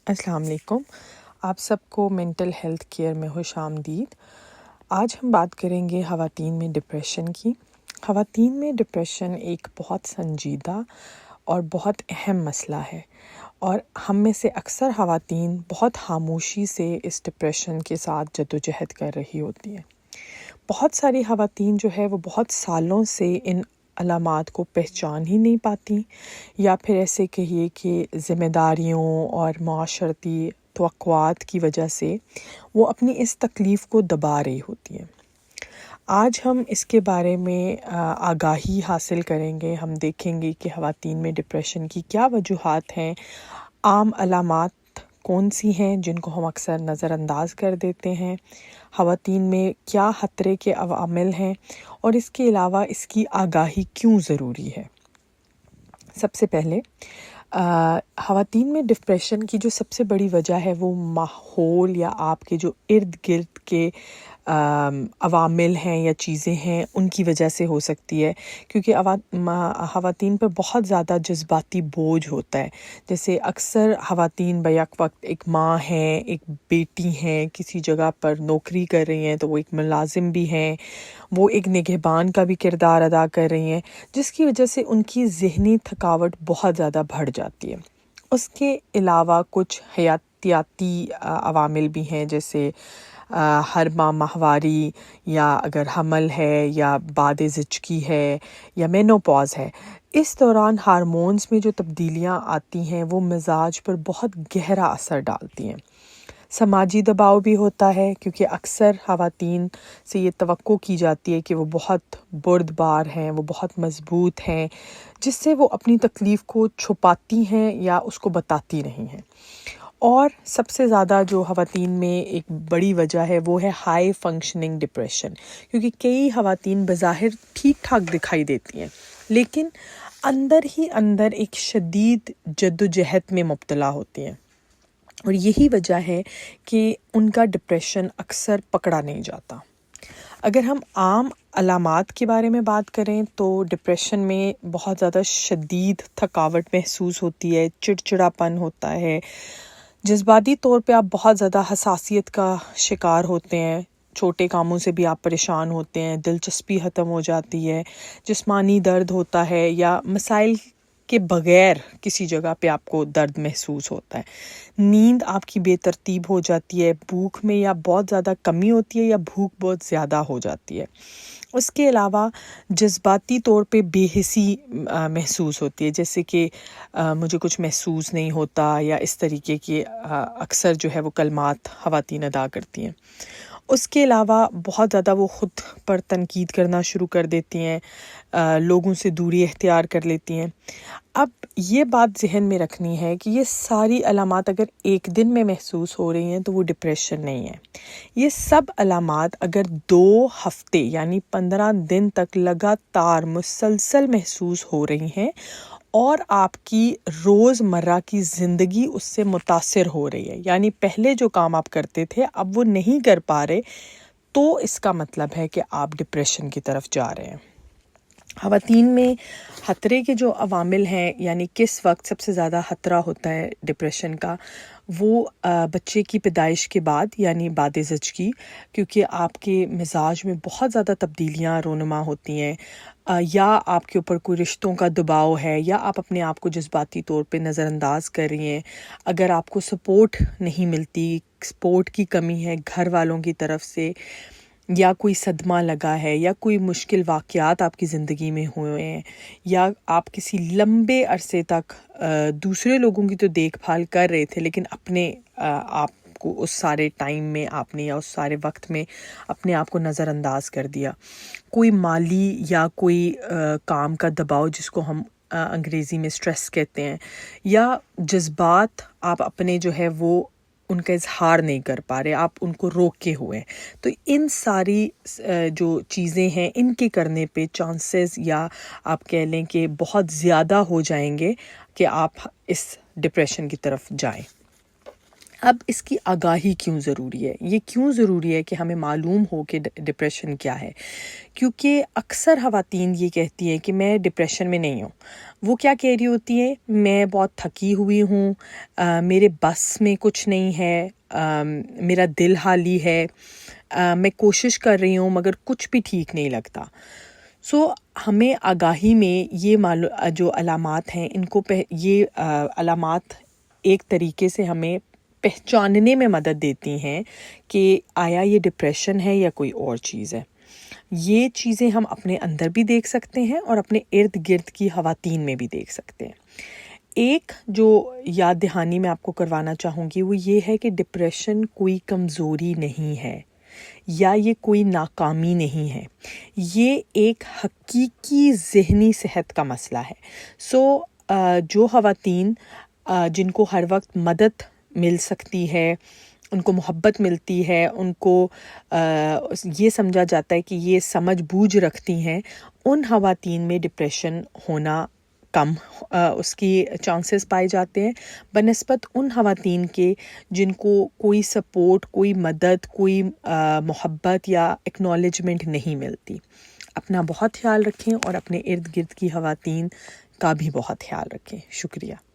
السلام علیکم. آپ سب کو مینٹل ہیلتھ کیئر میں خوش آمدید. آج ہم بات کریں گے خواتین میں ڈپریشن کی. خواتین میں ڈپریشن ایک بہت سنجیدہ اور بہت اہم مسئلہ ہے، اور ہم میں سے اکثر خواتین بہت خاموشی سے اس ڈپریشن کے ساتھ جدوجہد کر رہی ہوتی ہیں. بہت ساری خواتین جو ہے وہ بہت سالوں سے ان علامات کو پہچان ہی نہیں پاتی، یا پھر ایسے کہیے کہ ذمہ داریوں اور معاشرتی توقعات کی وجہ سے وہ اپنی اس تکلیف کو دبا رہی ہوتی ہیں. آج ہم اس کے بارے میں آگاہی حاصل کریں گے. ہم دیکھیں گے کہ خواتین میں ڈپریشن کی کیا وجوہات ہیں، عام علامات کون سی ہیں جن کو ہم اکثر نظر انداز کر دیتے ہیں، خواتین میں کیا خطرے کے عوامل ہیں، اور اس کے علاوہ اس کی آگاہی کیوں ضروری ہے. سب سے پہلے خواتین میں ڈپریشن کی جو سب سے بڑی وجہ ہے وہ ماحول یا آپ کے جو ارد گرد کے عوامل ہیں یا چیزیں ہیں ان کی وجہ سے ہو سکتی ہے، کیونکہ خواتین پر بہت زیادہ جذباتی بوجھ ہوتا ہے. جیسے اکثر خواتین بیک وقت ایک ماں ہیں، ایک بیٹی ہیں، کسی جگہ پر نوکری کر رہی ہیں تو وہ ایک ملازم بھی ہیں، وہ ایک نگہبان کا بھی کردار ادا کر رہی ہیں، جس کی وجہ سے ان کی ذہنی تھکاوٹ بہت زیادہ بڑھ جاتی ہے. اس کے علاوہ کچھ حیاتیاتی عوامل بھی ہیں، جیسے ہر ماہ ماہواری، یا اگر حمل ہے یا بعد زچگی ہے یا مینوپاز ہے. اس دوران ہارمونز میں جو تبدیلیاں آتی ہیں وہ مزاج پر بہت گہرا اثر ڈالتی ہیں. سماجی دباؤ بھی ہوتا ہے، کیونکہ اکثر خواتین سے یہ توقع کی جاتی ہے کہ وہ بہت بردبار ہیں، وہ بہت مضبوط ہیں، جس سے وہ اپنی تکلیف کو چھپاتی ہیں یا اس کو بتاتی نہیں ہیں. اور سب سے زیادہ جو خواتین میں ایک بڑی وجہ ہے وہ ہے ہائی فنکشننگ ڈپریشن، کیونکہ کئی خواتین بظاہر ٹھیک ٹھاک دکھائی دیتی ہیں لیکن اندر ہی اندر ایک شدید جدوجہد میں مبتلا ہوتی ہیں، اور یہی وجہ ہے کہ ان کا ڈپریشن اکثر پکڑا نہیں جاتا. اگر ہم عام علامات کے بارے میں بات کریں تو ڈپریشن میں بہت زیادہ شدید تھکاوٹ محسوس ہوتی ہے، چڑچڑاپن ہوتا ہے، جذباتی طور پہ آپ بہت زیادہ حساسیت کا شکار ہوتے ہیں، چھوٹے کاموں سے بھی آپ پریشان ہوتے ہیں، دلچسپی ختم ہو جاتی ہے، جسمانی درد ہوتا ہے، یا مسائل کے بغیر کسی جگہ پہ آپ کو درد محسوس ہوتا ہے. نیند آپ کی بے ترتیب ہو جاتی ہے، بھوک میں یا بہت زیادہ کمی ہوتی ہے یا بھوک بہت زیادہ ہو جاتی ہے. اس کے علاوہ جذباتی طور پہ بے حسی محسوس ہوتی ہے، جیسے کہ مجھے کچھ محسوس نہیں ہوتا، یا اس طریقے کی اکثر جو ہے وہ کلمات خواتین ادا کرتی ہیں. اس کے علاوہ بہت زیادہ وہ خود پر تنقید کرنا شروع کر دیتی ہیں، لوگوں سے دوری اختیار کر لیتی ہیں. اب یہ بات ذہن میں رکھنی ہے کہ یہ ساری علامات اگر ایک دن میں محسوس ہو رہی ہیں تو وہ ڈپریشن نہیں ہے. یہ سب علامات اگر 2 ہفتے یعنی 15 دن تک لگاتار مسلسل محسوس ہو رہی ہیں اور آپ کی روز مرہ کی زندگی اس سے متاثر ہو رہی ہے، یعنی پہلے جو کام آپ کرتے تھے اب وہ نہیں کر پا رہے، تو اس کا مطلب ہے کہ آپ ڈپریشن کی طرف جا رہے ہیں. خواتین میں خطرے کے جو عوامل ہیں، یعنی کس وقت سب سے زیادہ خطرہ ہوتا ہے ڈپریشن کا، وہ بچے کی پیدائش کے بعد یعنی بعد زچگی، کیونکہ آپ کے مزاج میں بہت زیادہ تبدیلیاں رونما ہوتی ہیں، یا آپ کے اوپر کوئی رشتوں کا دباؤ ہے، یا آپ اپنے آپ کو جذباتی طور پہ نظر انداز کر رہی ہیں. اگر آپ کو سپورٹ نہیں ملتی، سپورٹ کی کمی ہے گھر والوں کی طرف سے، یا کوئی صدمہ لگا ہے، یا کوئی مشکل واقعات آپ کی زندگی میں ہوئے ہیں، یا آپ کسی لمبے عرصے تک دوسرے لوگوں کی تو دیکھ بھال کر رہے تھے لیکن اپنے آپ کو اس سارے ٹائم میں آپ نے یا اس سارے وقت میں اپنے آپ کو نظر انداز کر دیا. کوئی مالی یا کوئی کام کا دباؤ جس کو ہم انگریزی میں سٹریس کہتے ہیں، یا جذبات آپ اپنے جو ہے وہ ان کا اظہار نہیں کر پا رہے، آپ ان کو روکے ہوئے ہیں. تو ان ساری جو چیزیں ہیں ان کے کرنے پہ چانسز یا آپ کہہ لیں کہ بہت زیادہ ہو جائیں گے کہ آپ اس ڈپریشن کی طرف جائیں. اب اس کی آگاہی کیوں ضروری ہے؟ یہ کیوں ضروری ہے کہ ہمیں معلوم ہو کہ ڈپریشن کیا ہے؟ کیونکہ اکثر خواتین یہ کہتی ہیں کہ میں ڈپریشن میں نہیں ہوں. وہ کیا کہہ رہی ہوتی ہے؟ میں بہت تھکی ہوئی ہوں، میرے بس میں کچھ نہیں ہے، میرا دل حالی ہے، میں کوشش کر رہی ہوں مگر کچھ بھی ٹھیک نہیں لگتا. سو ہمیں آگاہی میں یہ جو علامات ہیں ان کو یہ علامات ایک طریقے سے ہمیں پہچاننے میں مدد دیتی ہیں کہ آیا یہ ڈپریشن ہے یا کوئی اور چیز ہے. یہ چیزیں ہم اپنے اندر بھی دیکھ سکتے ہیں اور اپنے ارد گرد کی خواتین میں بھی دیکھ سکتے ہیں. ایک جو یاد دہانی میں آپ کو کروانا چاہوں گی وہ یہ ہے کہ ڈپریشن کوئی کمزوری نہیں ہے یا یہ کوئی ناکامی نہیں ہے، یہ ایک حقیقی ذہنی صحت کا مسئلہ ہے. سو جو خواتین جن کو ہر وقت مدد مل سکتی ہے، ان کو محبت ملتی ہے، ان کو یہ سمجھا جاتا ہے کہ یہ سمجھ بوجھ رکھتی ہیں، ان خواتین میں ڈپریشن ہونا کم اس کی چانسز پائے جاتے ہیں بنسبت ان خواتین کے جن کو کوئی سپورٹ، کوئی مدد، کوئی محبت یا ایکنالجمنٹ نہیں ملتی. اپنا بہت خیال رکھیں اور اپنے ارد گرد کی خواتین کا بھی بہت خیال رکھیں. شکریہ.